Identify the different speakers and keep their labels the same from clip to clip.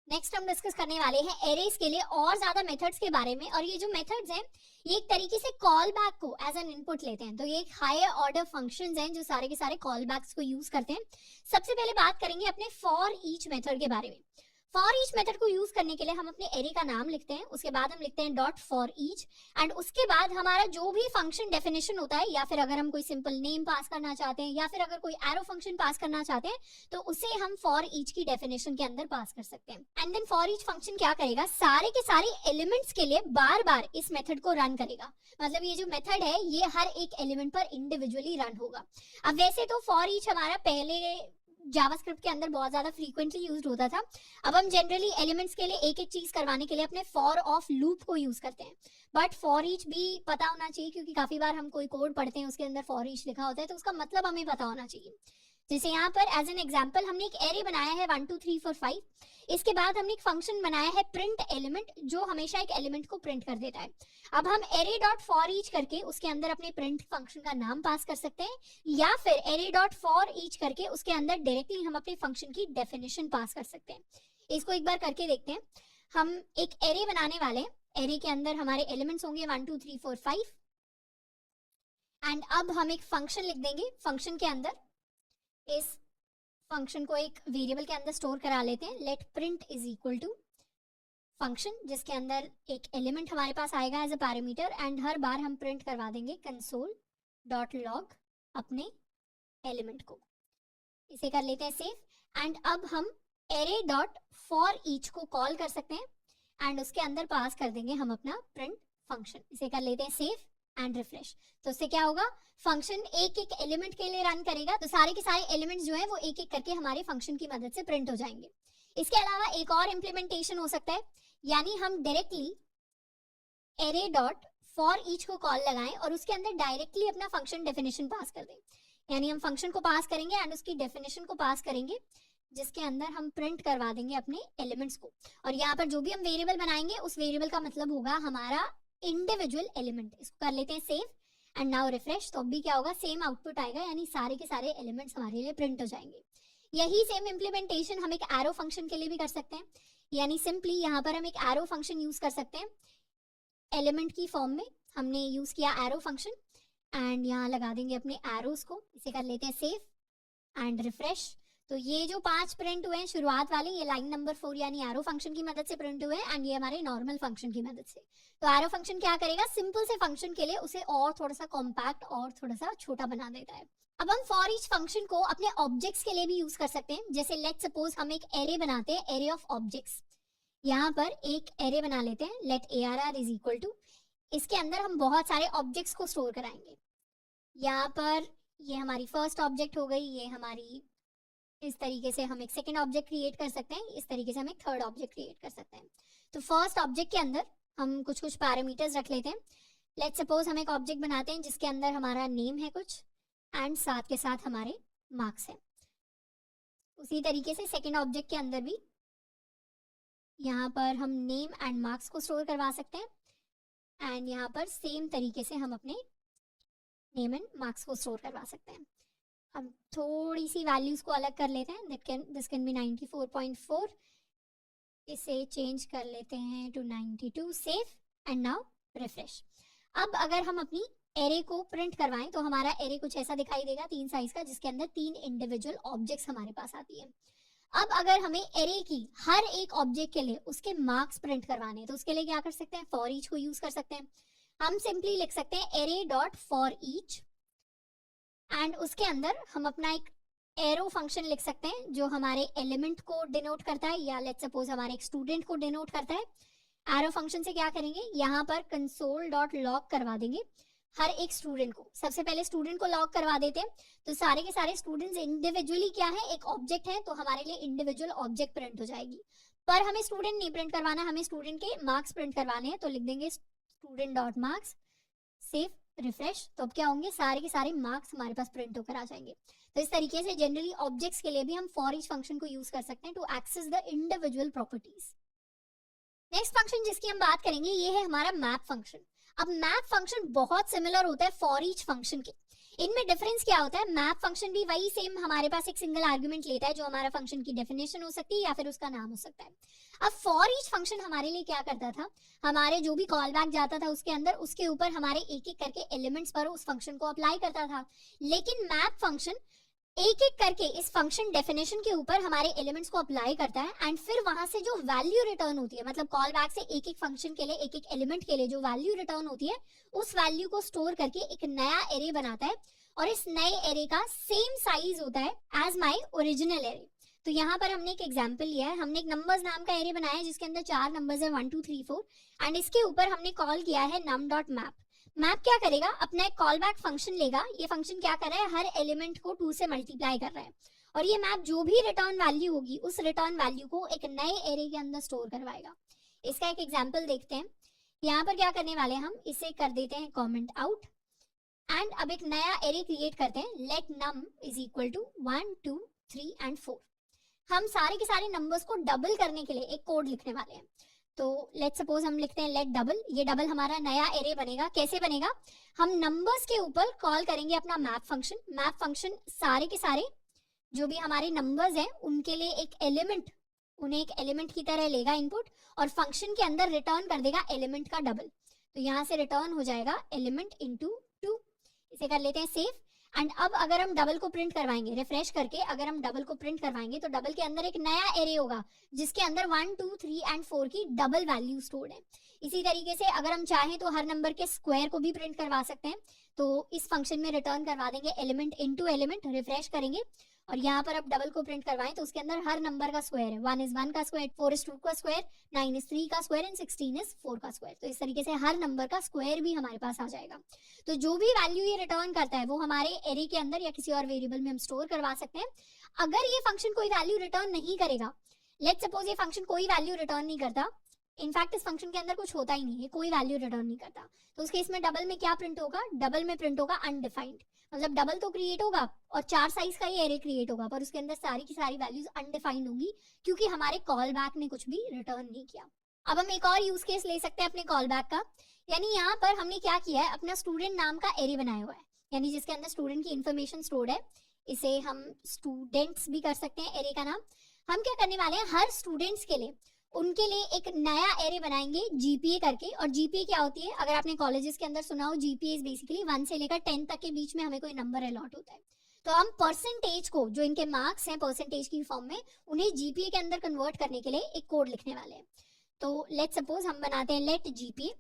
Speaker 1: Next हम discuss करने वाले हैं एरेज के लिए और ज्यादा मेथड्स के बारे में। और ये जो मेथड्स हैं ये एक तरीके से कॉल बैक को एज एन इनपुट लेते हैं, तो ये एक हायर ऑर्डर फंक्शंस हैं जो सारे के सारे कॉल बैक्स को यूज करते हैं। सबसे पहले बात करेंगे अपने फॉर ईच मेथड के बारे में। फॉर ईच मेथड को यूज करने के लिए हम अपने एरे का नाम लिखते हैं, उसके बाद हम लिखते हैं डॉट फॉर ईच, एंड उसके बाद हमारा जो भी फंक्शन डेफिनेशन होता है, या फिर अगर हम कोई सिंपल नेम पास करना चाहते हैं, या फिर अगर कोई एरो फंक्शन पास करना चाहते हैं, तो उसे हम फॉर ईच की डेफिनेशन के अंदर पास कर सकते हैं। And then for each function क्या करेगा, सारे के सारे एलिमेंट्स के लिए बार बार इस मेथड को रन करेगा। मतलब ये जो मेथड है ये हर एक एलिमेंट पर इंडिविजुअली रन होगा। अब वैसे तो फॉर ईच हमारा पहले जावास्क्रिप्ट के अंदर बहुत ज्यादा फ्रीक्वेंटली यूज होता था। अब हम जनरली एलिमेंट्स के लिए एक एक चीज करवाने के लिए अपने फॉर ऑफ लूप को यूज करते हैं, बट फॉर ईच भी पता होना चाहिए, क्योंकि काफी बार हम कोई कोड पढ़ते हैं उसके अंदर फॉर ईच लिखा होता है, तो उसका मतलब हमें पता होना चाहिए। जैसे यहाँ पर एज एन एग्जांपल हमने एक एरे बनाया है 1 2 3 4 5। इसके बाद हमने एक फंक्शन बनाया है प्रिंट एलिमेंट, जो हमेशा एक एलिमेंट को प्रिंट कर देता है। अब हम एरे डॉट फॉर ईच करके उसके अंदर अपने प्रिंट फंक्शन का नाम पास कर सकते हैं, या फिर एरे डॉट फॉर ईच करके उसके अंदर डायरेक्टली हम अपने फंक्शन की डेफिनेशन पास कर सकते हैं। इसको एक बार करके देखते हैं। हम एक एरे बनाने वाले हैं, एरे के अंदर हमारे एलिमेंट्स होंगे 1 2 3 4 5, एंड अब हम एक फंक्शन लिख देंगे। फंक्शन के अंदर इस फंक्शन को एक वेरिएबल के अंदर स्टोर करा लेते हैं, let print is equal to function, जिसके अंदर एक एलिमेंट हमारे पास आएगा एज अ पैरामीटर, एंड हर बार हम प्रिंट करवा देंगे कंसोल डॉट लॉग अपने एलिमेंट को। इसे कर लेते हैं सेव, एंड अब हम एरे डॉट फॉर ईच को कॉल कर सकते हैं, एंड उसके अंदर पास कर देंगे हम अपना प्रिंट फंक्शन। इसे कर लेते हैं सेव एंड रिफ्रेश। तो उससे क्या होगा, फंक्शन एक एक एलिमेंट के लिए रन करेगा, तो सारे के सारे एलिमेंट्स जो हैं वो एक एक करके हमारे फंक्शन की मदद से प्रिंट हो जाएंगे। इसके अलावा एक और इंप्लीमेंटेशन हो सकता है, यानी हम directly array dot for each को कॉल लगाएं और उसके अंदर डायरेक्टली अपना फंक्शन डेफिनेशन पास कर दें। यानी हम फंक्शन को पास करेंगे एंड उसकी डेफिनेशन को पास करेंगे, जिसके अंदर हम प्रिंट करवा देंगे अपने एलिमेंट्स को। और यहाँ पर जो भी हम वेरिएबल बनाएंगे उस वेरिएबल का मतलब होगा हमारा इंडिविजुअल एलिमेंट। इसको कर लेते हैं सेव एंड नाउ रिफ्रेश। तो अभी क्या होगा, सेम आउटपुट आएगा, यानी सारे के सारे एलिमेंट्स हमारे लिए प्रिंट हो जाएंगे। यही सेम इंप्लीमेंटेशन हम एक एरो फंक्शन के लिए भी कर सकते हैं, यानी सिंपली यहाँ पर हम एक एरो फंक्शन यूज कर सकते हैं। एलिमेंट की फॉर्म में हमने यूज किया एरो फंक्शन, एंड यहाँ लगा देंगे अपने एरोस को। इसे कर लेते हैं सेव एंड रिफ्रेश। तो ये जो 5 प्रिंट हुए हैं शुरुआत वाले, ये लाइन नंबर 4 यानी एरो फंक्शन की मदद से प्रिंट हुए हैं, एंड ये हमारे नॉर्मल फंक्शन की मदद से। तो एरो फंक्शन क्या करेगा, सिंपल से फंक्शन के लिए उसे और थोड़ा सा कॉम्पैक्ट और थोड़ा सा छोटा बना देता है। अब हम फॉर ईच फंक्शन को अपने ऑब्जेक्ट्स के लिए भी यूज कर सकते हैं। जैसे लेट सपोज हम एक एरे बनाते हैं, एरे ऑफ ऑब्जेक्ट्स। यहाँ पर एक एरे बना लेते हैं, let ARR is equal to, इसके अंदर हम बहुत सारे ऑब्जेक्ट्स को स्टोर कराएंगे। यहाँ पर ये हमारी फर्स्ट ऑब्जेक्ट हो गई, ये हमारी, इस तरीके से हम एक सेकंड ऑब्जेक्ट क्रिएट कर सकते हैं, इस तरीके से हम एक थर्ड ऑब्जेक्ट क्रिएट कर सकते हैं। तो फर्स्ट ऑब्जेक्ट के अंदर हम कुछ कुछ पैरामीटर्स रख लेते हैं। लेट सपोज हम एक ऑब्जेक्ट बनाते हैं जिसके अंदर हमारा नेम है कुछ, एंड साथ के साथ हमारे मार्क्स हैं। उसी तरीके से सेकंड ऑब्जेक्ट के अंदर भी यहाँ पर हम नेम एंड मार्क्स को स्टोर करवा सकते हैं, एंड यहाँ पर सेम तरीके से हम अपने नेम एंड मार्क्स को स्टोर करवा सकते हैं। अब थोड़ी सी वैल्यूज को अलग कर लेते हैं, दिस कैन बी 94.4, इसे चेंज कर लेते हैं to 92, save and now refresh. अब अगर हम अपनी एरे को प्रिंट करवाएं तो हमारा एरे कुछ ऐसा दिखाई देगा 3 साइज का, जिसके अंदर 3 इंडिविजुअल ऑब्जेक्ट्स हमारे पास आती है। अब अगर हमें एरे की हर एक ऑब्जेक्ट के लिए उसके मार्क्स प्रिंट करवाने हैं, तो उसके लिए क्या कर सकते हैं, फॉर ईच को यूज कर सकते हैं। हम सिंपली लिख सकते हैं array dot for each, and उसके अंदर हम अपना एक एरो फंक्शन लिख सकते हैं जो हमारे एलिमेंट को डिनोट करता है, या लेट्स सपोज हमारे एक स्टूडेंट को डिनोट करता है। एरो फंक्शन से क्या करेंगे, यहाँ पर कंसोल डॉट लॉग करवा देंगे हर एक स्टूडेंट को। सबसे पहले स्टूडेंट को लॉग करवा देते हैं, तो सारे के सारे स्टूडेंट्स इंडिविजुअली क्या है, एक ऑब्जेक्ट है, तो हमारे लिए इंडिविजुअल ऑब्जेक्ट प्रिंट हो जाएगी। पर हमें स्टूडेंट नहीं प्रिंट करवाना, हमें स्टूडेंट के मार्क्स प्रिंट करवाने हैं, तो लिख देंगे student dot marks, save refresh. तो अब क्या होंगे, सारे के सारे मार्क्स हमारे पास प्रिंट होकर आ जाएंगे। तो इस तरीके से जनरली ऑब्जेक्ट्स के लिए भी हम फॉर ईच फंक्शन को यूज कर सकते हैं to access the individual properties. Next function जिसकी हम बात करेंगे ये है हमारा मैप फंक्शन। अब मैप फंक्शन बहुत सिमिलर होता है फॉर ईच फंक्शन के। इनमें डिफरेंस क्या होता है, मैप फंक्शन भी वही सेम हमारे पास एक सिंगल आर्गुमेंट लेता है जो हमारा फंक्शन की डेफिनेशन हो सकती है या फिर उसका नाम हो सकता है। अब फॉर ईच फंक्शन हमारे लिए क्या करता था, हमारे जो भी कॉल बैक जाता था उसके अंदर उसके ऊपर हमारे एक एक करके एलिमेंट्स पर उस फंक्शन को अप्लाई करता था। लेकिन मैप फंक्शन एक एक करके इस फंक्शन डेफिनेशन के ऊपर हमारे एलिमेंट्स को अप्लाई करता है एंड फिर वहां से जो वैल्यू रिटर्न होती है, मतलब कॉल बैक से एक एक फंक्शन के लिए एक एक एलिमेंट के लिए जो वैल्यू रिटर्न होती है उस वैल्यू को स्टोर करके एक नया एरे बनाता है और इस नए एरे का सेम साइज होता है एज माय ओरिजिनल एरे। तो यहाँ पर हमने एक एग्जांपल लिया है, हमने एक नंबर्स नाम का एरे बनाया है जिसके अंदर 4 नंबर्स है 1 2 3 4 एंड इसके ऊपर हमने कॉल किया है num.map। मैप क्या करेगा, अपना एक कॉल बैक फंक्शन लेगा, ये फंक्शन क्या कर रहा है, हर एलिमेंट को 2 से मल्टीप्लाई कर रहा है और ये मैप जो भी रिटर्न वैल्यू होगी उस रिटर्न वैल्यू को एक नए एरे के अंदर स्टोर करवाएगा। इसका एक एग्जांपल देखते हैं। यहाँ पर क्या करने वाले हैं, हम इसे कर देते हैं कमेंट आउट एंड अब एक नया एरे क्रिएट करते हैं, let num is equal to 1 2 3 and 4। हम सारे के सारे नंबर्स को डबल करने के लिए एक कोड लिखने वाले हैं। तो लेट्स सपोज हम लिखते हैं लेट डबल, ये डबल हमारा नया एरे बनेगा। कैसे बनेगा, हम नंबर्स के ऊपर कॉल करेंगे अपना मैप फंक्शन। मैप फंक्शन सारे के सारे जो भी हमारे नंबर्स हैं उनके लिए एक एलिमेंट, उन्हें एक एलिमेंट की तरह लेगा इनपुट और फंक्शन के अंदर रिटर्न कर देगा एलिमेंट का डबल। तो यहाँ से रिटर्न हो जाएगा एलिमेंट इंटू 2। इसे कर लेते हैं सेव एंड अब अगर हम डबल को प्रिंट करवाएंगे, रिफ्रेश करके अगर हम डबल को प्रिंट करवाएंगे तो डबल के अंदर एक नया एरे होगा जिसके अंदर 1 2 3 एंड 4 की डबल वैल्यू स्टोर्ड है। इसी तरीके से अगर हम चाहें तो हर नंबर के स्क्वायर को भी प्रिंट करवा सकते हैं। तो इस फंक्शन में रिटर्न करवा देंगे एलिमेंट इनटू एलिमेंट, रिफ्रेश करेंगे और यहाँ पर अब डबल को प्रिंट करवाएं तो उसके अंदर हर नंबर का स्क्वायर है, 1 is 1 का स्क्वायर, 4 is 2 का स्क्वायर, 9 is 3 का स्क्वायर एंड 16 is 4 का स्क्वायर। तो इस तरीके से हर नंबर का स्क्वायर भी हमारे पास आ जाएगा। तो जो भी वैल्यू ये रिटर्न करता है वो हमारे एरे के अंदर या किसी और वेरिएबल में हम स्टोर करवा सकते हैं। अगर ये फंक्शन कोई वैल्यू रिटर्न नहीं करेगा, लेट्स सपोज ये फंक्शन कोई वैल्यू रिटर्न नहीं करता, इनफैक्ट इस फंक्शन के अंदर कुछ होता ही नहीं है, कोई वैल्यू रिटर्न नहीं करता, तो उस केस में डबल में क्या प्रिंट होगा, डबल में प्रिंट होगा अनडिफाइंड। मतलब डबल तो क्रिएट होगा और 4 साइज का ये एरे क्रिएट होगा पर उसके अंदर सारी की सारी वैल्यूज अनडिफाइंड होंगी क्योंकि हमारे कॉल बैक ने कुछ भी रिटर्न नहीं किया। अब हम एक और यूज केस ले सकते हैं अपने कॉल बैक का, यानी यहाँ पर हमने क्या किया है, अपना स्टूडेंट नाम का एरे बनाया हुआ है, यानी जिसके अंदर स्टूडेंट की इन्फॉर्मेशन स्टोर्ड है। इसे हम स्टूडेंट्स भी कर सकते हैं एरे का नाम। हम क्या करने वाले हैं, हर स्टूडेंट्स के लिए उनके लिए एक नया एरे बनाएंगे जीपीए करके। और जीपीए क्या होती है, अगर आपने कॉलेजेस के अंदर सुना हो, जीपीए इज बेसिकली 1 से लेकर 10 तक के बीच में हमें कोई नंबर अलॉट होता है। तो हम परसेंटेज को, जो इनके मार्क्स हैं परसेंटेज की फॉर्म में, उन्हें जीपीए के अंदर कन्वर्ट करने के लिए एक कोड लिखने वाले हैं। तो लेट्स सपोज हम बनाते हैं लेट जीपीए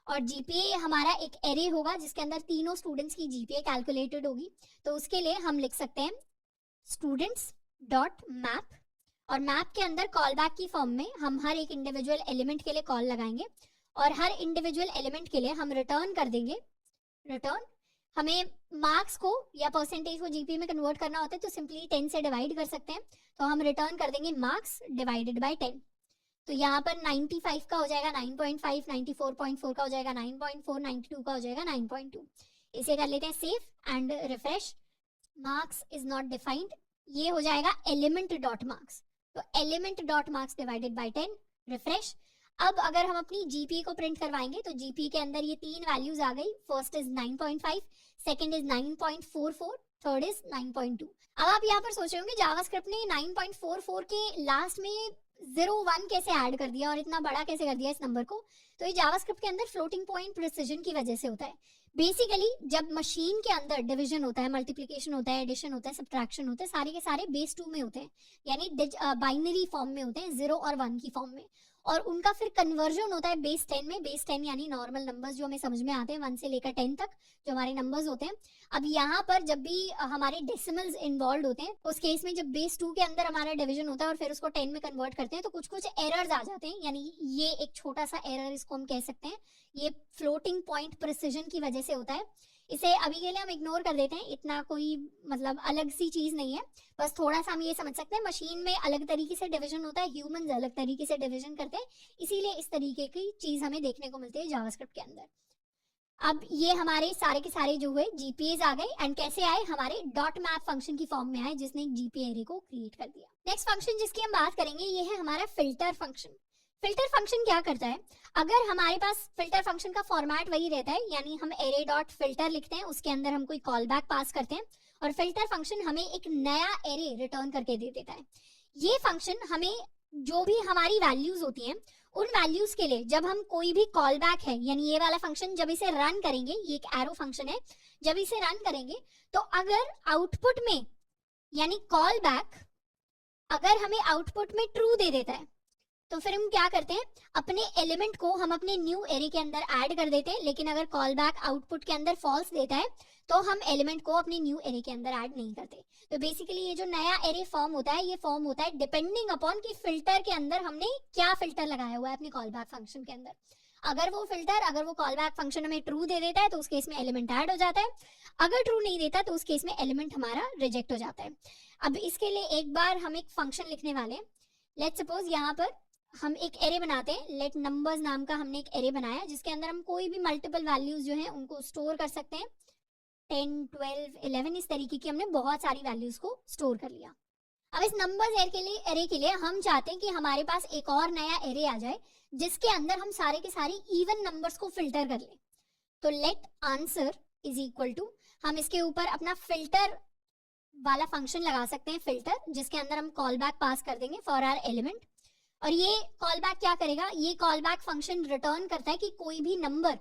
Speaker 1: और जीपीए हमारा एक एरे होगा जिसके अंदर तीनों स्टूडेंट्स की जीपीए कैलकुलेटेड होगी। तो उसके लिए हम लिख सकते हैं स्टूडेंट्स डॉट मैप और मैप के अंदर कॉल बैक की फॉर्म में हम हर एक इंडिविजुअल एलिमेंट के लिए कॉल लगाएंगे और हर इंडिविजुअल एलिमेंट के लिए हम रिटर्न कर देंगे रिटर्न। हमें मार्क्स को या परसेंटेज को जीपीए में कन्वर्ट करना होता है तो सिंपली 10 से डिवाइड कर सकते हैं। तो हम रिटर्न कर देंगे मार्क्स डिवाइडेड बाय 10। तो यहाँ पर 95 का हो जाएगा 9.5, 94.4 का हो जाएगा 9.4, 92 का हो जाएगा 9.2। इसे कर लेते हैं save and refresh. Marks is not defined, ये हो जाएगा एलिमेंट डॉट मार्क्स। तो element dot marks divided by 10, refresh. अब अगर हम अपनी जीपीए को प्रिंट करवाएंगे तो जीपीए के अंदर ये 3 वैल्यूज आ गई। First is 9.5, second is 9.44, third is 9.2। अब आप यहाँ पर सोच रहे होंगे जावास्क्रिप्ट ने 9.44 के लास्ट में 01 कैसे ऐड कर दिया और इतना बड़ा कैसे कर दिया इस नंबर को। तो ये जावास्क्रिप्ट के अंदर फ्लोटिंग पॉइंट प्रिसिजन की वजह से होता है। बेसिकली जब मशीन के अंदर डिवीजन होता है, मल्टीप्लिकेशन होता है, एडिशन होता है, सब्ट्रैक्शन होता है, सारे के सारे बेस 2 में होते हैं, यानी बाइनरी फॉर्म में होते हैं, 0 और 1 की फॉर्म में। और उनका फिर कन्वर्जन होता है बेस 10 में। बेस 10 यानी नॉर्मल नंबर्स जो हमें समझ में आते हैं 1 से लेकर 10 तक जो हमारे नंबर्स होते हैं। अब यहाँ पर जब भी हमारे डेसिमल्स इन्वॉल्व होते हैं उस केस में जब बेस 2 के अंदर हमारा डिवीजन होता है और फिर उसको 10 में कन्वर्ट करते हैं तो कुछ कुछ एरर्स आ जाते हैं, यानी ये एक छोटा सा एरर इसको हम कह सकते हैं। ये फ्लोटिंग पॉइंट प्रिसिजन की वजह से होता है। इसे अभी के लिए हम इग्नोर कर देते हैं, इतना कोई मतलब अलग सी चीज नहीं है। बस थोड़ा सा हम ये समझ सकते हैं मशीन में अलग तरीके से डिवीजन होता है, ह्यूमंस अलग तरीके से डिवीजन करते हैं, इसीलिए इस तरीके की चीज हमें देखने को मिलती है जावास्क्रिप्ट के अंदर। अब ये हमारे सारे के सारे जो हुए जीपीएस आ गए एंड कैसे आए, हमारे डॉट मैप फंक्शन की फॉर्म में आए जिसने एक जीपीए एरे को क्रिएट कर दिया। नेक्स्ट फंक्शन जिसकी हम बात करेंगे ये है हमारा फिल्टर फंक्शन। फिल्टर फंक्शन क्या करता है, अगर हमारे पास फिल्टर फंक्शन का फॉर्मेट वही रहता है, यानी हम एरे डॉट फिल्टर लिखते हैं, उसके अंदर हम कोई कॉल बैक पास करते हैं और फिल्टर फंक्शन हमें एक नया एरे रिटर्न करके दे देता है। ये फंक्शन हमें जो भी हमारी वैल्यूज होती हैं उन वैल्यूज के लिए जब हम कोई भी कॉल बैक है, यानी ये वाला फंक्शन जब इसे रन करेंगे, ये एक एरो फंक्शन है, जब इसे रन करेंगे तो अगर आउटपुट में यानी कॉल बैक अगर हमें आउटपुट में ट्रू दे देता है तो फिर हम क्या करते हैं, अपने एलिमेंट को हम अपने न्यू एरे के अंदर ऐड कर देते हैं। लेकिन अगर कॉल बैक आउटपुट के अंदर फॉल्स देता है तो हम एलिमेंट को अपने न्यू एरे के अंदर ऐड नहीं करते। तो बेसिकली ये जो नया एरे फॉर्म होता है, ये फॉर्म होता है डिपेंडिंग अपॉन कि फिल्टर के अंदर हमने क्या फिल्टर लगाया हुआ है अपने कॉल बैक फंक्शन के अंदर। अगर वो कॉल बैक फंक्शन हमें ट्रू दे देता है तो उस केस में एलिमेंट ऐड हो जाता है, अगर ट्रू नहीं देता तो उस केस में एलिमेंट हमारा रिजेक्ट हो जाता है। अब इसके लिए एक बार हम एक फंक्शन लिखने वाले हैं। लेट्स सपोज यहाँ पर हम एक एरे बनाते हैं, लेट नंबर्स नाम का हमने एक एरे बनाया जिसके अंदर हम कोई भी मल्टीपल वैल्यूज जो हैं उनको स्टोर कर सकते हैं। 10, 12, 11 इस तरीके की हमने बहुत सारी वैल्यूज को स्टोर कर लिया। अब इस नंबर्स एरे के लिए हम चाहते हैं कि हमारे पास एक और नया एरे आ जाए जिसके अंदर हम सारे के सारे इवन नंबर्स को फिल्टर कर लें। तो let answer is equal to, हम इसके ऊपर अपना फिल्टर वाला फंक्शन लगा सकते हैं, फिल्टर, जिसके अंदर हम कॉल बैक पास कर देंगे फॉर आवर एलिमेंट। और ये कॉल बैक क्या करेगा, ये कॉल बैक फंक्शन रिटर्न करता है कि कोई भी नंबर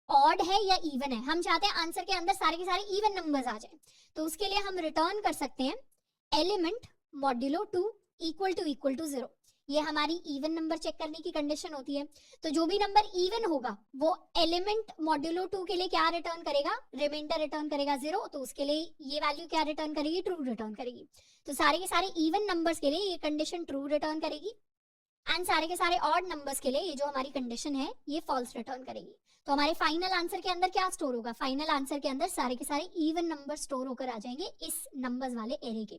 Speaker 1: ऑड है या इवन है। हम चाहते हैं आंसर के अंदर सारे के सारे इवन नंबर्स आ जाए, तो उसके लिए हम रिटर्न कर सकते हैं एलिमेंट मॉड्यूलो 2 इक्वल टू 0। ये हमारी इवन नंबर चेक करने की कंडीशन होती है। तो जो भी नंबर इवन होगा वो एलिमेंट मॉड्यूलो 2 के लिए क्या रिटर्न करेगा, रिमाइंडर रिटर्न करेगा 0। तो उसके लिए ये वैल्यू क्या रिटर्न करेगी, ट्रू रिटर्न करेगी। तो सारे के सारे इवन नंबर्स के लिए ये कंडीशन ट्रू रिटर्न करेगी एंड सारे के सारे ऑड नंबर्स के लिए ये जो हमारी कंडीशन है ये फॉल्स रिटर्न करेगी। तो हमारे फाइनल आंसर के अंदर क्या स्टोर होगा, फाइनल आंसर के अंदर सारे के सारे इवन नंबर स्टोर होकर आ जाएंगे इस नंबर्स वाले एरे के।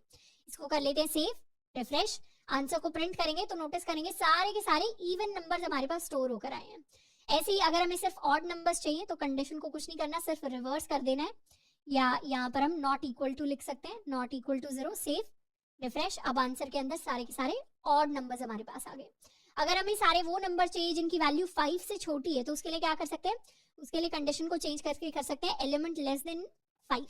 Speaker 1: इसको कर लेते हैं सेव, रिफ्रेश, आंसर को प्रिंट करेंगे तो नोटिस करेंगे सारे के सारे इवन नंबर्स हमारे पास स्टोर होकर आए हैं। ऐसे ही अगर हमें सिर्फ ऑड नंबर्स चाहिए तो कंडीशन को कुछ नहीं करना, सिर्फ रिवर्स कर देना है, या यहाँ पर हम नॉट इक्वल टू लिख सकते हैं, not equal to 0, save, refresh. अब आंसर के अंदर सारे के सारे ऑड नंबर्स हमारे पास आ गए। अगर हमें सारे वो नंबर चाहिए जिनकी वैल्यू 5 से छोटी है तो उसके लिए क्या कर सकते हैं, उसके लिए कंडीशन को चेंज करके कर सकते हैं element less than 5,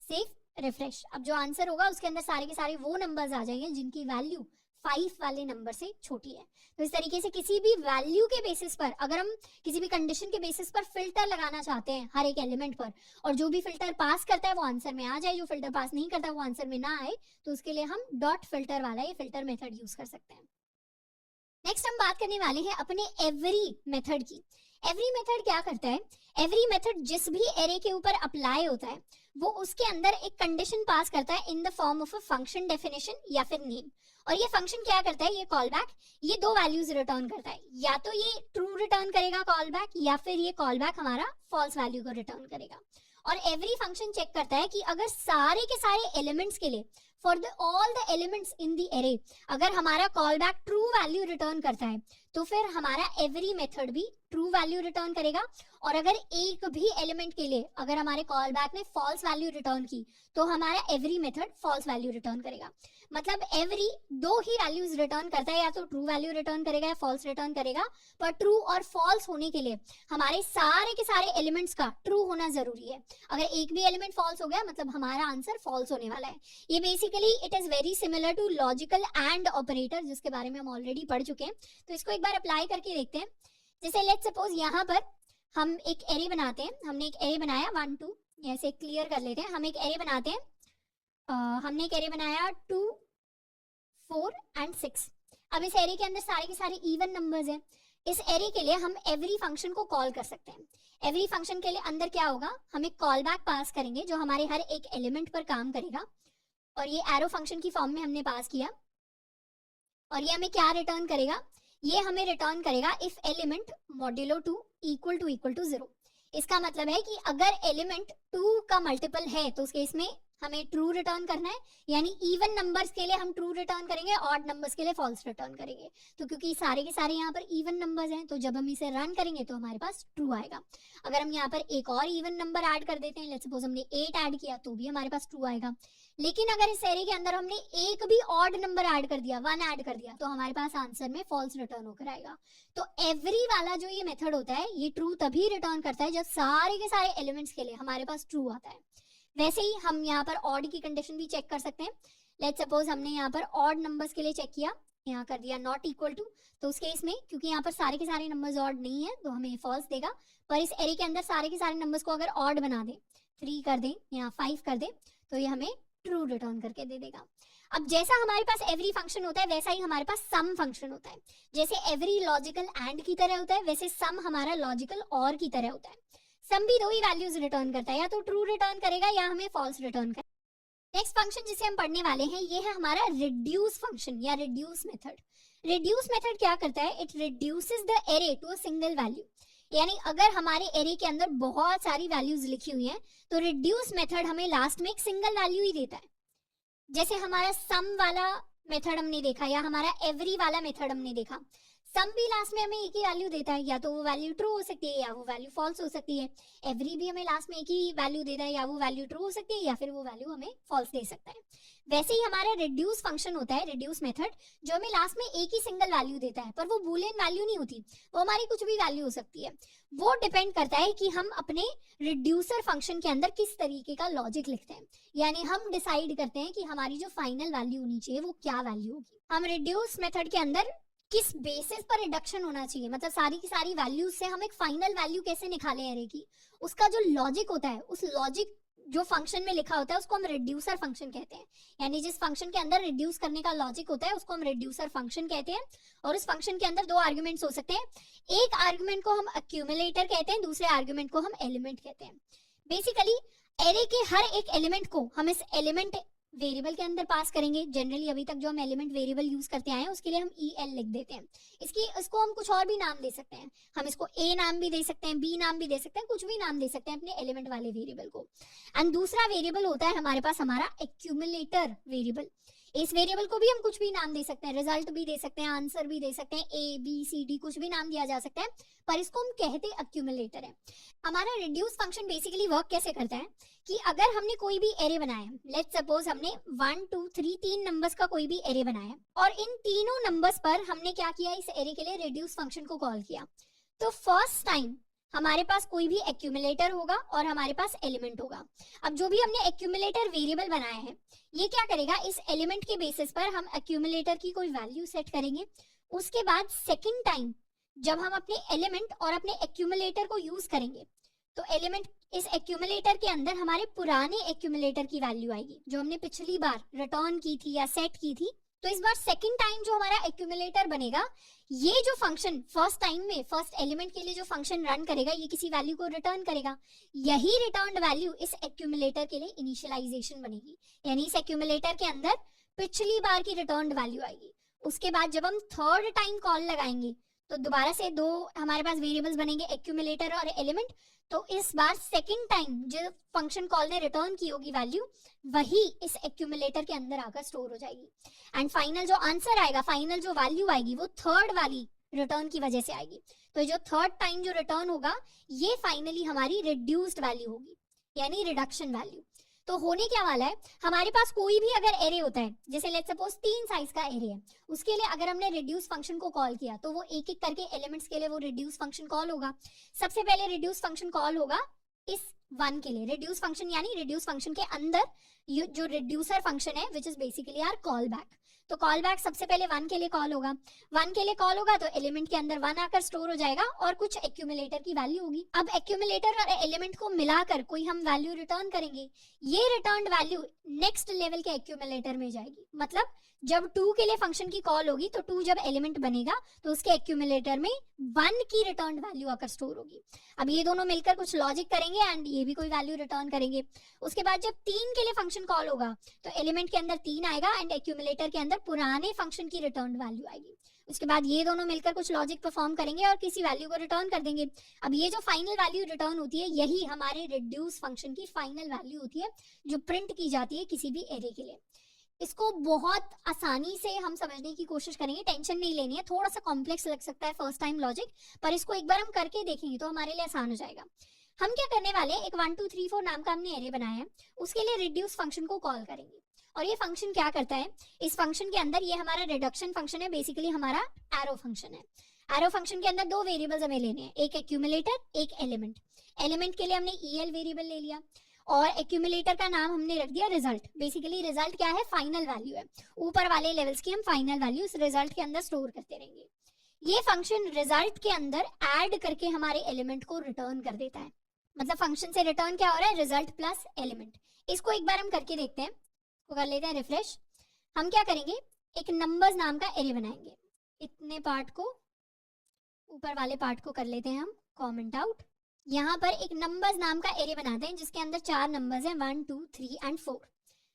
Speaker 1: save, refresh. अब जो आंसर होगा उसके अंदर सारे के सारे वो नंबर्स आ जाएंगे जिनकी वैल्यू 5 वाले नंबर से छोटी है। तो इस तरीके से किसी भी वैल्यू के बेसिस पर, अगर हम किसी भी कंडीशन के बेसिस पर फिल्टर लगाना चाहते हैं हर एक एलिमेंट पर, और जो भी फिल्टर पास करता है वो आंसर में आ जाए, जो फिल्टर पास नहीं करता वो आंसर में ना आए, तो उसके लिए हम डॉट फिल्टर वाला ये फिल्टर मेथड यूज कर सकते हैं। नेक्स्ट हम बात करने वाले हैं अपने एवरी मेथड की। एवरी मेथड क्या करता है, एवरी मेथड जिस भी एरे के ऊपर अप्लाई होता है वो उसके अंदर एक कंडीशन पास करता है in the form of a function definition या फिर नेम। और ये फंक्शन क्या करता है, ये कॉल बैक, ये दो वैल्यूज रिटर्न करता है, या तो ये ट्रू रिटर्न करेगा कॉल बैक, या फिर ये कॉल बैक हमारा फॉल्स वैल्यू को रिटर्न करेगा। और एवरी फंक्शन चेक करता है कि अगर सारे के सारे एलिमेंट्स के लिए, for the all the elements in the array, अगर हमारा call back true value return करता है तो फिर हमारा एवरी मेथड भी ट्रू वैल्यू रिटर्न करेगा। और अगर एक भी एलिमेंट के लिए अगर हमारे कॉल बैक ने फॉल्स वैल्यू रिटर्न की तो हमारा every method false value return करेगा। मतलब एवरी दो ही वैल्यूज रिटर्न करता है, या तो ट्रू वैल्यू रिटर्न करेगा या फॉल्स रिटर्न करेगा। पर ट्रू और फॉल्स होने के लिए हमारे सारे के सारे एलिमेंट्स का ट्रू होना जरूरी है। अगर एक भी एलिमेंट फॉल्स हो गया मतलब हमारा आंसर फॉल्स होने वाला है। ये basically it is very similar to logical and operator, जिसके बारे में हम ऑलरेडी पढ़ चुके हैं। तो इसको एक बार अप्लाई करके देखते हैं। जैसे लेट्स सपोज यहाँ पर हम एक एरे बनाते हैं, हमने एक एरे बनाया 1 2, ऐसे क्लियर कर लेते हैं। हम एक एरे बनाते हैं, हमने एक एरे बनाया 2 4 एंड 6। अब इस एरे के अंदर सारे के सारे इवन नंबर्स हैं। इस एरे के लिए हम एवरी फंक्शन को कॉल कर सकते हैं। एवरी फंक्शन के लिए अंदर क्या होगा, हम एक कॉल बैक पास करेंगे जो हमारे हर एक एलिमेंट पर काम करेगा, और ये एरो फंक्शन की फॉर्म में हमने पास किया। और ये हमें क्या रिटर्न करेगा, ये हमें रिटर्न करेगा if element modulo 2 equal to 0। इसका मतलब है कि अगर एलिमेंट 2 का मल्टीपल है तो उस केस में हमें ट्रू रिटर्न करना है, यानी इवन नंबर्स के लिए हम ट्रू रिटर्न करेंगे, ऑड नंबर्स के लिए फॉल्स रिटर्न करेंगे। तो क्योंकि सारे के सारे यहाँ पर इवन नंबर्स हैं, तो जब हम इसे रन करेंगे तो हमारे पास ट्रू आएगा। अगर हम यहाँ पर एक और इवन नंबर ऐड कर देते हैं, लेट्स सपोज हमने 8 ऐड किया, तो भी हमारे पास ट्रू आएगा। लेकिन अगर इस एरे के अंदर हमने एक भी ऑड नंबर ऐड कर दिया, 1 ऐड कर दिया, तो हमारे पास आंसर में फॉल्स रिटर्न होकर आएगा। तो एवरी वाला जो ये मेथड होता है, ये ट्रू तभी रिटर्न करता है जब सारे के सारे एलिमेंट्स के लिए हमारे पास ट्रू आता है। वैसे ही हम यहाँ पर ऑड की कंडीशन भी चेक कर सकते हैं। लेट्स सपोज हमने यहाँ पर ऑड नंबर्स के लिए चेक किया, यहाँ कर दिया नॉट इक्वल टू, तो उस केस में क्योंकि यहाँ पर सारे के सारे नंबर्स ऑड नहीं है तो हमें फॉल्स देगा। पर इस एरे के अंदर सारे के सारे नंबर्स को अगर ऑड बना दे, 3 कर दे या 5 कर दे, तो ये हमें ट्रू रिटर्न करके दे देगा। अब जैसा हमारे पास एवरी फंक्शन होता है, वैसा ही हमारे पास सम फंक्शन होता है। जैसे एवरी लॉजिकल एंड की तरह होता है, वैसे सम हमारा लॉजिकल और की तरह होता है। सम भी 2 ही वैल्यूज रिटर्न करता है, या तो ट्रू रिटर्न करेगा या हमें फॉल्स रिटर्न करेगा। नेक्स्ट फंक्शन जिसे हम पढ़ने वाले हैं, ये है हमारा रिड्यूस फंक्शन या रिड्यूस मेथड। रिड्यूस मेथड क्या करता है? It reduces the array to a single value. यानी अगर हमारे एरे के अंदर बहुत सारी वैल्यूज लिखी हुई हैं, तो रिड्यूस मेथड हमें लास्ट में एक सिंगल वैल्यू ही देता है। जैसे हमारा सम वाला मेथड हमने देखा, या हमारा एवरी वाला मेथड हमने देखा, सम भी लास्ट में हमें एक ही वैल्यू देता है, या तो वो वैल्यू ट्रू हो सकती है या वो वैल्यू फॉल्स हो सकती है। एवरी भी हमें लास्ट में एक ही वैल्यू देता है, या वो वैल्यू ट्रू हो सकती है या फिर वो वैल्यू हमें फॉल्स दे सकता है। वैसे ही हमारा रिड्यूस फंक्शन होता है, रिड्यूस मेथड, जो हमें लास्ट में एक ही सिंगल वैल्यू देता है, पर वो बूलियन वैल्यू नहीं होती, वो हमारी कुछ भी वैल्यू हो सकती है। वो डिपेंड करता है कि हम अपने रिड्यूसर फंक्शन के अंदर किस तरीके का लॉजिक लिखते हैं। यानी हम डिसाइड करते हैं कि हमारी जो फाइनल वैल्यू होनी चाहिए वो क्या वैल्यू होगी। हम रिड्यूस मेथड के अंदर किस बेसिस पर रिडक्शन होना चाहिए, मतलब सारी की सारी वैल्यूज से हम एक फाइनल वैल्यू कैसे निकालें एरे की, उसका जो लॉजिक होता है, उस लॉजिक जो फंक्शन में लिखा होता है उसको हम रिड्यूसर फंक्शन कहते हैं। यानी जिस फंक्शन के अंदर रिड्यूस करने का लॉजिक होता है उसको हम रिड्यूसर फंक्शन कहते हैं। और उस फंक्शन के अंदर 2 आर्गुमेंट्स हो सकते हैं। एक आर्गुमेंट को हम एक्यूमुलेटर कहते हैं, दूसरे आर्गुमेंट को हम एलिमेंट कहते हैं। बेसिकली एरे के हर एक एलिमेंट को हम इस एलिमेंट वेरिएबल के अंदर पास करेंगे। जनरली अभी तक जो हम एलिमेंट वेरिएबल यूज करते आए हैं उसके लिए हम EL लिख देते हैं। इसको हम कुछ और भी नाम दे सकते हैं, हम इसको A नाम भी दे सकते हैं, B नाम भी दे सकते हैं, कुछ भी नाम दे सकते हैं अपने एलिमेंट वाले वेरिएबल को। एंड दूसरा वेरिएबल होता है हमारे पास हमारा एक्यूमुलेटर वेरिएबल। इस वेरिएबल को भी हम कुछ भी नाम दे सकते हैं, रिजल्ट भी दे सकते हैं, आंसर भी दे सकते हैं, ABCD कुछ भी नाम दिया जा सकता है, पर इसको हम कहते एक्यूमुलेटर है। हमारा रिड्यूस फंक्शन बेसिकली वर्क कैसे करता है कि अगर हमने कोई भी एरे बनाया है, लेट्स सपोज हमने 1 2 3 3 नंबर्स का कोई भी एरे बनाया है, और इन तीनों नंबर्स पर हमने क्या किया, इस एरे के लिए रिड्यूस फंक्शन को कॉल किया, तो फर्स्ट टाइम हमारे पास कोई भी एक्यूमुलेटर होगा और हमारे पास एलिमेंट होगा। अब जो भी हमने एक्यूमुलेटर वेरिएबल बनाया है, ये क्या करेगा, इस एलिमेंट के बेसिस पर हम एक्यूमुलेटर की कोई वैल्यू सेट करेंगे। उसके बाद सेकंड टाइम जब हम अपने एलिमेंट और अपने एक्यूमुलेटर को यूज करेंगे, तो एलिमेंट इस एक्यूमुलेटर के अंदर हमारे पुराने एक्यूमुलेटर की वैल्यू आएगी जो हमने पिछली बार रिटर्न की थी या सेट की थी। तो इस बार सेकंड टाइम जो हमारा एक्यूमुलेटर बनेगा, ये जो फंक्शन फर्स्ट टाइम में फर्स्ट एलिमेंट के लिए जो फंक्शन रन करेगा, ये किसी वैल्यू को रिटर्न करेगा। यही रिटर्न्ड वैल्यू इस एक्यूमुलेटर के लिए इनिशियलाइजेशन बनेगी, यानी इस एक्यूमुलेटर के अंदर पिछली बार की रिटर्न्ड वैल्यू आएगी। उसके बाद जब हम थर्ड टाइम कॉल लगाएंगे तो दोबारा से 2 हमारे पास वेरिएबल्स बनेंगे, एक्यूमुलेटर और एलिमेंट। तो इस बार सेकंड टाइम जो फंक्शन कॉल ने रिटर्न की होगी वैल्यू, वही इस एक्यूमुलेटर के अंदर आकर स्टोर हो जाएगी। एंड फाइनल जो आंसर आएगा, फाइनल जो वैल्यू आएगी, वो थर्ड वाली रिटर्न की वजह से आएगी। तो जो थर्ड टाइम जो रिटर्न होगा, ये फाइनली हमारी रिड्यूस्ड वैल्यू होगी, यानी रिडक्शन वैल्यू। तो होने क्या वाला है, हमारे पास कोई भी अगर एरे होता है, जैसे लेट्स सपोज 3 साइज का एरे है, उसके लिए अगर हमने रिड्यूस फंक्शन को कॉल किया, तो वो एक एक करके एलिमेंट्स के लिए वो रिड्यूस फंक्शन कॉल होगा। सबसे पहले रिड्यूस फंक्शन कॉल होगा इस 1 के लिए, रिड्यूस फंक्शन यानी रिड्यूस फंक्शन के अंदर जो रिड्यूसर फंक्शन है, which is basically our call back. तो कॉल बैक सबसे पहले 1 के लिए कॉल होगा। 1 के लिए कॉल होगा तो एलिमेंट के अंदर 1 आकर स्टोर हो जाएगा और कुछ एक्यूमुलेटर की वैल्यू होगी। अब एक्यूमुलेटर और एलिमेंट को मिलाकर कोई हम वैल्यू रिटर्न करेंगे। ये रिटर्न्ड वैल्यू नेक्स्ट लेवल के एक्यूमुलेटर में जाएगी। मतलब जब 2 के लिए फंक्शन की कॉल होगी, तो 2 जब एलिमेंट बनेगा तो उसके एक्यूमुलेटर में 1 की रिटर्न्ड वैल्यू आकर स्टोर होगी। अब ये दोनों मिलकर कुछ लॉजिक करेंगे एंड ये भी कोई वैल्यू रिटर्न करेंगे। उसके बाद जब 3 के लिए फंक्शन कॉल होगा, तो एलिमेंट के अंदर 3 आएगा एंड एक्यूमुलेटर के अंदर पुराने फंक्शन की रिटर्न्ड वैल्यू आएगी। उसके बाद ये दोनों मिलकर कुछ लॉजिक परफॉर्म करेंगे और किसी वैल्यू को रिटर्न कर देंगे। अब ये जो फाइनल वैल्यू रिटर्न होती है यही हमारे रिड्यूस फंक्शन की फाइनल वैल्यू होती है जो प्रिंट की जाती है किसी भी एरे के लिए। इसको बहुत आसानी से हम समझने की कोशिश करेंगे, टेंशन नहीं लेनी है, थोड़ा सा कॉम्प्लेक्स लग सकता है फर्स्ट टाइम लॉजिक, पर इसको एक बार हम करके देखेंगे तो हमारे लिए आसान हो जाएगा। हम क्या करने वाले हैं, एक 1 2 3 4 नाम का हमने एरे बनाया है, उसके लिए रिड्यूस फंक्शन को कॉल करेंगे। और ये फंक्शन क्या करता है, इस फंक्शन के अंदर ये हमारा रिडक्शन फंक्शन है, बेसिकली हमारा एरो फंक्शन है। एरो फंक्शन के अंदर दो वेरिएबल्स हमें लेने हैं, एक एक्यूमुलेटर एक एलिमेंट। एलिमेंट के लिए हमने EL वेरिएबल ले लिया और एक्यूमुलेटर का नाम हमने रख दिया रिजल्ट। बेसिकली रिजल्ट क्या है, फाइनल वैल्यू है, ऊपर वाले लेवल्स की हम फाइनल वैल्यू इस रिजल्ट के अंदर स्टोर करते रहेंगे। ये फंक्शन रिजल्ट के अंदर ऐड करके हमारे एलिमेंट को रिटर्न कर देता है, मतलब फंक्शन से रिटर्न क्या हो रहा है, रिजल्ट प्लस एलिमेंट। इसको एक बार हम करके देखते हैं, तो कर लेते हैं रिफ्रेश। हम क्या करेंगे, एक नंबर्स नाम का एरे बनाएंगे, इतने पार्ट को, ऊपर वाले पार्ट को कर लेते हैं हम कमेंट आउट। यहाँ पर एक नंबर्स नाम का एरे बनाते हैं जिसके अंदर 4 नंबर्स हैं, 1 2 3 एंड 4।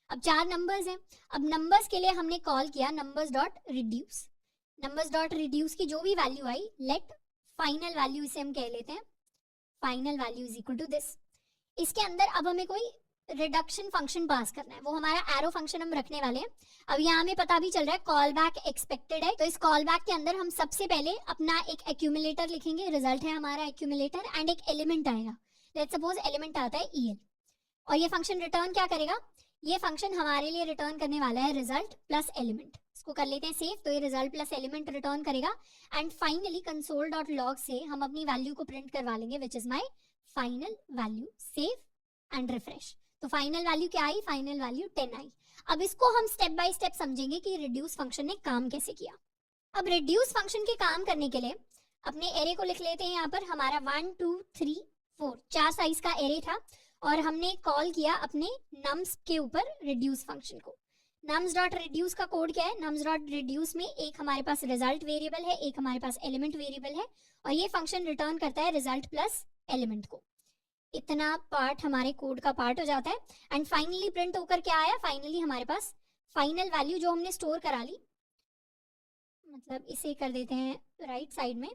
Speaker 1: अब 4 नंबर्स हैं, अब नंबर्स के लिए हमने कॉल किया numbers dot reduce. Numbers dot reduce की जो भी वैल्यू आई, लेट फाइनल वैल्यू इसे हम कह लेते हैं, final value is equal to this. इसके अंदर अब हमें कोई रिडक्शन फंक्शन पास करना है, वो हमारा एरो फंक्शन हम रखने वाले हैं। अब यहाँ हमें पता भी चल रहा है कॉल बैक एक्सपेक्टेड है, तो इस कॉल बैक के अंदर हम सबसे पहले अपना एक एक्यूमुलेटर लिखेंगे, रिजल्ट है हमारा एक्यूमुलेटर, एंड एक एलिमेंट आएगा, लेट्स सपोज एलिमेंट आता है EL। और ये फंक्शन रिटर्न क्या करेगा, ये फंक्शन हमारे लिए रिटर्न करने वाला है रिजल्ट प्लस एलिमेंट। इसको कर लेते हैं सेव, तो ये रिजल्ट प्लस एलिमेंट रिटर्न करेगा। And finally console dot log से हम अपनी वैल्यू को प्रिंट करवा लेंगे, which is my final value. Save and refresh, तो फाइनल वैल्यू क्या आई, फाइनल वैल्यू 10 आई। अब इसको हम स्टेप बाय स्टेप समझेंगे कि रिड्यूस फंक्शन ने काम कैसे किया। अब रिड्यूस फंक्शन के काम करने के लिए अपने एरे को लिख लेते हैं। यहाँ पर हमारा 1 2 3 4 4 साइज का एरे था और हमने कॉल किया अपने नम्स के ऊपर रिड्यूस फंक्शन को। नम्स डॉट रिड्यूस का कोड क्या है, नम्स डॉट रिड्यूस में एक हमारे पास रिजल्ट वेरिएबल है, एक हमारे पास एलिमेंट वेरिएबल है, और ये फंक्शन रिटर्न करता है रिजल्ट प्लस एलिमेंट को। इतना पार्ट हमारे कोड का पार्ट हो जाता है। एंड फाइनली प्रिंट होकर क्या आया, फाइनली हमारे पास फाइनल वैल्यू जो हमने स्टोर करा ली, मतलब इसे कर देते हैं राइट साइड में,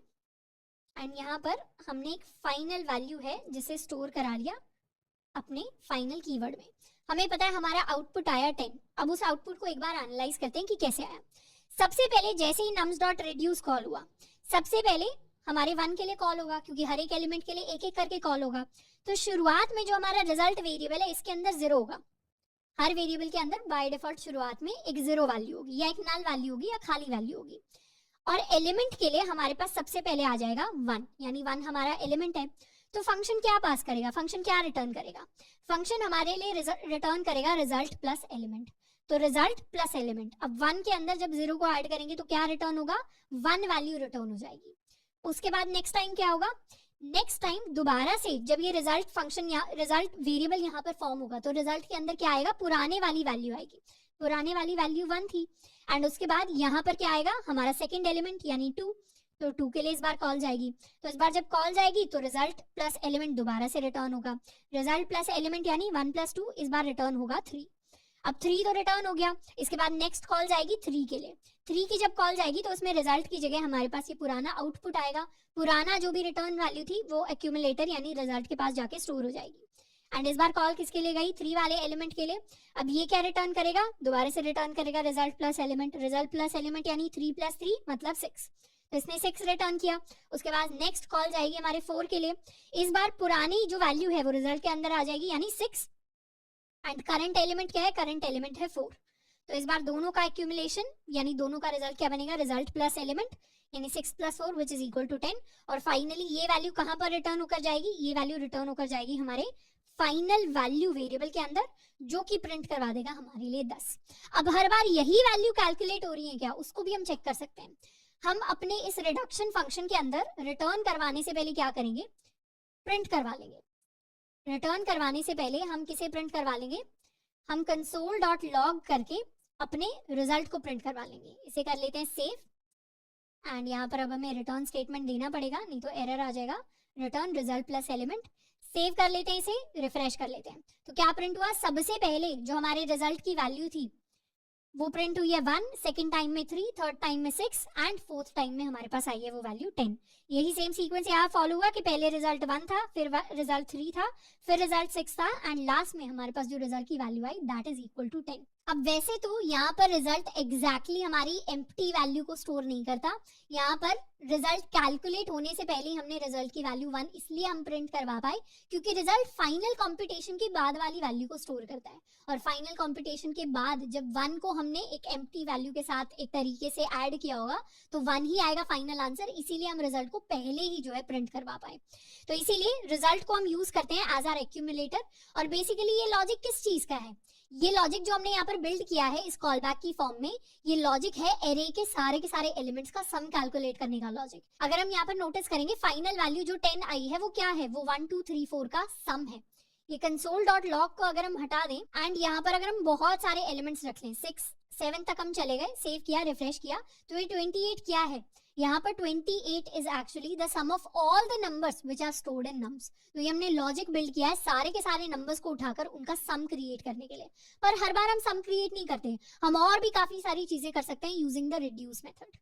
Speaker 1: एंड यहाँ पर हमने एक फाइनल वैल्यू है जिसे स्टोर करा लिया अपने फाइनल कीवर्ड में। हमें पता है हमारा आउटपुट आया 10। अब उस आउटपुट को एक बार एनालाइज करते हैं कि कैसे आया। सबसे पहले जैसे ही नम्स डॉट रिड्यूस कॉल हुआ, सबसे पहले हमारे 1 के लिए कॉल होगा, क्योंकि हर एक एलिमेंट के लिए एक एक करके कॉल होगा। तो शुरुआत में जो हमारा रिजल्ट वेरिएबल है इसके अंदर 0 होगा। हर वेरिएबल के अंदर बाय डिफॉल्ट शुरुआत में एक 0 वैल्यू होगी, या एक नल वैल्यू होगी, या खाली वैल्यू होगी। और एलिमेंट के लिए हमारे पास सबसे पहले आ जाएगा 1, यानी 1 हमारा एलिमेंट है। तो फंक्शन क्या पास करेगा, फंक्शन क्या रिटर्न करेगा, फंक्शन हमारे लिए रिटर्न करेगा रिजल्ट प्लस एलिमेंट। तो रिजल्ट प्लस एलिमेंट, अब 1 के अंदर जब 0 को ऐड करेंगे तो क्या रिटर्न होगा, 1 वैल्यू रिटर्न हो जाएगी। उसके बाद नेक्स्ट टाइम क्या होगा, नेक्स्ट टाइम दोबारा से जब ये रिजल्ट फंक्शन या रिजल्ट वेरिएबल यहाँ पर फॉर्म होगा तो रिजल्ट के अंदर क्या आएगा, पुराने वाली वैल्यू आएगी। पुराने वाली वैल्यू 1 थी, एंड उसके बाद यहाँ पर क्या आएगा, हमारा सेकंड एलिमेंट यानी 2। तो 2 के लिए इस बार कॉल जाएगी। तो इस बार जब कॉल जाएगी तो रिजल्ट प्लस एलिमेंट दोबारा से रिटर्न होगा। रिजल्ट प्लस एलिमेंट यानी 1 + 2, इस बार रिटर्न होगा 3। अब 3 तो रिटर्न हो गया। इसके बाद नेक्स्ट कॉल जाएगी 3 के लिए। 3 की जब कॉल जाएगी तो उसमें रिजल्ट की जगह हमारे पास ये पुराना आउटपुट आएगा। पुराना जो भी रिटर्न वैल्यू थी वो एक्यूमुलेटर यानी रिजल्ट के पास जाके स्टोर हो जाएगी। एंड इस बार कॉल किसके लिए गई, 3 वाले एलिमेंट के लिए। अब ये क्या रिटर्न करेगा, दोबारा से रिटर्न करेगा result plus element. Result plus element यानी 3 + 3 मतलब 6। तो इसने 6 रिटर्न किया। उसके बाद नेक्स्ट कॉल जाएगी हमारे 4 के लिए। इस बार पुरानी जो वैल्यू है वो रिजल्ट के अंदर आ जाएगी यानी 6। एंड करंट एलिमेंट क्या है, करंट एलिमेंट है 4। तो इस बार दोनों का एक्यूमुलेशन यानी दोनों का रिजल्ट क्या बनेगा, रिजल्ट प्लस एलिमेंट यानी 6 + 4 विच इज इक्वल टू 10। और फाइनली ये वैल्यू कहां पर रिटर्न होकर जाएगी, ये वैल्यू रिटर्न होकर जाएगी हमारे फाइनल वैल्यू वेरिएबल के अंदर, जो कि प्रिंट करवा देगा हमारे लिए 10। अब हर बार यही वैल्यू कैलकुलेट हो रही है क्या, उसको भी हम चेक कर सकते हैं। हम अपने इस रिडक्शन फंक्शन के अंदर रिटर्न करवाने से पहले क्या करेंगे, प्रिंट करवा लेंगे। रिटर्न करवाने से पहले हम किसे प्रिंट करवा लेंगे, हम कंसोल डॉट लॉग करके अपने रिजल्ट को प्रिंट करवा लेंगे। इसे कर लेते हैं सेव। एंड यहाँ पर अब हमें रिटर्न स्टेटमेंट देना पड़ेगा, नहीं तो एरर आ जाएगा। Return result plus element, save कर लेते हैं, इसे रिफ्रेश कर लेते हैं। तो क्या प्रिंट हुआ, सबसे पहले जो हमारे रिजल्ट की वैल्यू थी वो प्रिंट हुई है 1, सेकंड टाइम में 3, थर्ड टाइम में 6 एंड फोर्थ टाइम में हमारे पास आई है वो वैल्यू 10। यही सेम सीक्वेंस यहाँ फॉलो हुआ कि पहले रिजल्ट 1 था, फिर रिजल्ट 3 था, फिर रिजल्ट 6 था एंड लास्ट में हमारे पास जो रिजल्ट की वैल्यू आई दैट इज इक्वल टू 10। अब वैसे तो यहाँ पर रिजल्ट एग्जैक्टली हमारी एम्प्टी वैल्यू को स्टोर नहीं करता, यहाँ पर रिजल्ट कैलकुलेट होने से पहले ही हमने रिजल्ट की वैल्यू 1 इसलिए हम प्रिंट करवा पाए क्योंकि रिजल्ट फाइनल कंप्यूटेशन के बाद वाली वैल्यू को स्टोर करता है, और फाइनल कंप्यूटेशन के बाद जब 1 को हमने एक एम्प्टी वैल्यू के साथ एक तरीके से ऐड किया होगा तो 1 ही आएगा फाइनल आंसर, इसीलिए हम रिजल्ट को पहले ही जो है प्रिंट करवा पाए। तो इसीलिए रिजल्ट को हम यूज करते हैं एज आर एक्यूमुलेटर। और बेसिकली ये लॉजिक किस चीज का है, ये लॉजिक जो हमने यहाँ पर बिल्ड किया है इस कॉल बैक की फॉर्म में, ये लॉजिक है एरे के सारे एलिमेंट्स का सम कैलकुलेट करने का लॉजिक। अगर हम यहाँ पर नोटिस करेंगे फाइनल वैल्यू जो 10 आई है वो क्या है, वो 1 2 3 4 का सम है। ये console.log को अगर हम हटा दें एंड यहाँ पर अगर हम बहुत सारे एलिमेंट्स रख लें, 6 7 तक हम चले गए, सेव किया, रिफ्रेश किया, तो ये 28 क्या है, यहाँ पर 28 is actually the sum of all the numbers which are stored in nums. तो ये हमने लॉजिक बिल्ड किया है सारे के सारे नंबर्स को उठाकर उनका सम क्रिएट करने के लिए। पर हर बार हम सम क्रिएट नहीं करते, हम और भी काफी सारी चीजें कर सकते हैं यूजिंग द रिड्यूस मेथड।